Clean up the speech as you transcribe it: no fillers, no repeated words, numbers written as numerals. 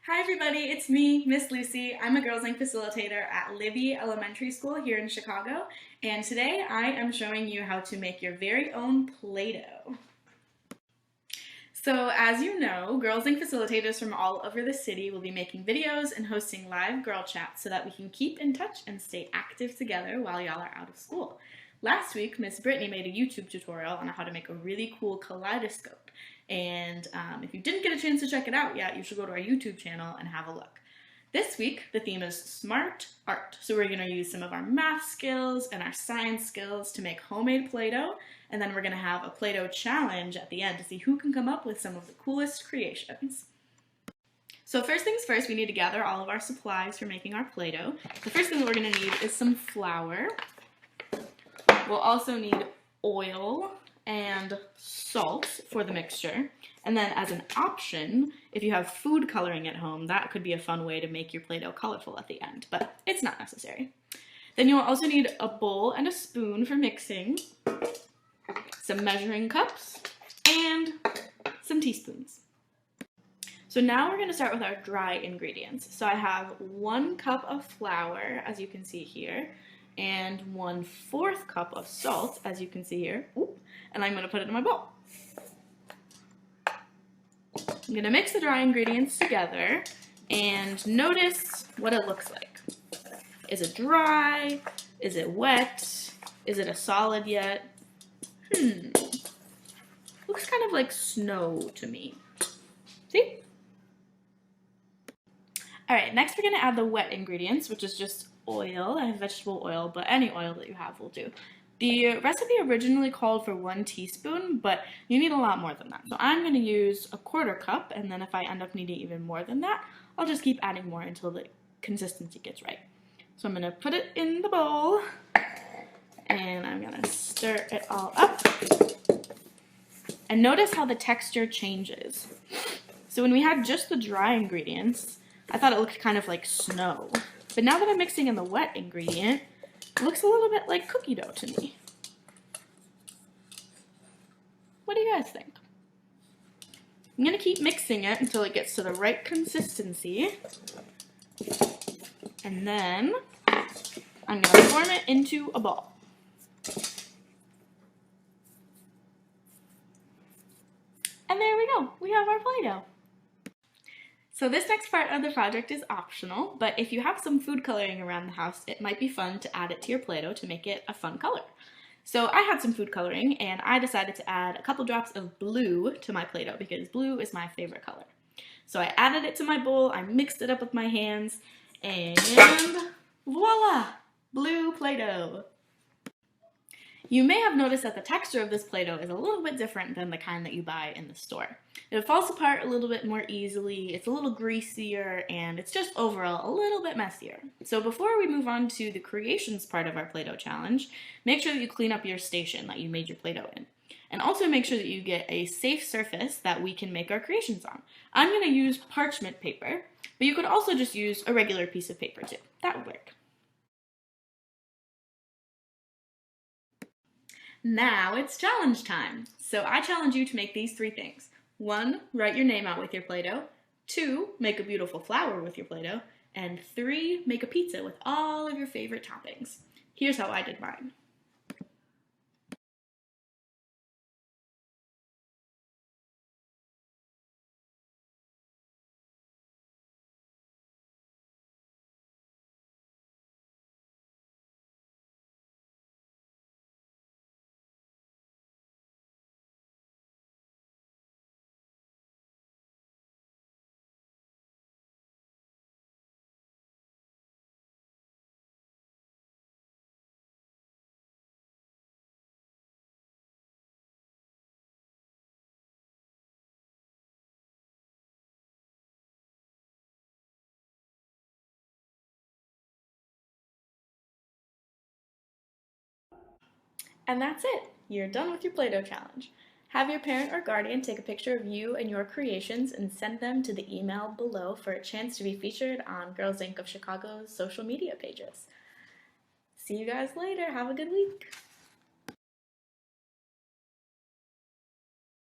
Hi everybody, it's me, Miss Lucy. I'm a Girls Inc. facilitator at Libby Elementary School here in Chicago, and today I am showing you how to make your very own Play-Doh. So as you know, Girls Inc. facilitators from all over the city will be making videos and hosting live girl chats so that we can keep in touch and stay active together while y'all are out of school. Last week, Miss Brittany made a YouTube tutorial on how to make a really cool kaleidoscope. And if you didn't get a chance to check it out yet, you should go to our YouTube channel and have a look. This week, the theme is smart art. So we're going to use some of our math skills and our science skills to make homemade Play-Doh. And then we're going to have a Play-Doh challenge at the end to see who can come up with some of the coolest creations. So first things first, we need to gather all of our supplies for making our Play-Doh. The first thing that we're going to need is some flour. We'll also need oil and salt for the mixture. And then as an option, if you have food coloring at home, that could be a fun way to make your Play-Doh colorful at the end, but it's not necessary. Then you'll also need a bowl and a spoon for mixing, some measuring cups, and some teaspoons. So now we're going to start with our dry ingredients. So I have 1 cup of flour, as you can see here, and 1/4 cup of salt, as you can see here. Ooh, and I'm going to put it in my bowl. I'm going to mix the dry ingredients together and notice what it looks like. Is it dry? Is it wet? Is it a solid yet? Looks kind of like snow to me. See? Alright, next we're going to add the wet ingredients, which is just oil. I have vegetable oil, but any oil that you have will do. The recipe originally called for 1 teaspoon, but you need a lot more than that. So I'm going to use 1/4 cup, and then if I end up needing even more than that, I'll just keep adding more until the consistency gets right. So I'm going to put it in the bowl, and I'm going to stir it all up. And notice how the texture changes. So when we had just the dry ingredients, I thought it looked kind of like snow. But now that I'm mixing in the wet ingredient, it looks a little bit like cookie dough to me. What do you guys think? I'm going to keep mixing it until it gets to the right consistency. And then I'm going to form it into a ball. And there we go. We have our Play-Doh. So this next part of the project is optional, but if you have some food coloring around the house, it might be fun to add it to your Play-Doh to make it a fun color. So I had some food coloring, and I decided to add a couple drops of blue to my Play-Doh because blue is my favorite color. So I added it to my bowl, I mixed it up with my hands, and voila! Blue Play-Doh! You may have noticed that the texture of this Play-Doh is a little bit different than the kind that you buy in the store. It falls apart a little bit more easily, it's a little greasier, and it's just overall a little bit messier. So before we move on to the creations part of our Play-Doh challenge, make sure that you clean up your station that you made your Play-Doh in. And also make sure that you get a safe surface that we can make our creations on. I'm going to use parchment paper, but you could also just use a regular piece of paper too. That would work. Now it's challenge time. So I challenge you to make these 3 things. 1, write your name out with your Play-Doh. 2, make a beautiful flower with your Play-Doh. And 3, make a pizza with all of your favorite toppings. Here's how I did mine. And that's it. You're done with your Play-Doh challenge. Have your parent or guardian take a picture of you and your creations and send them to the email below for a chance to be featured on Girls Inc. of Chicago's social media pages. See you guys later. Have a good week.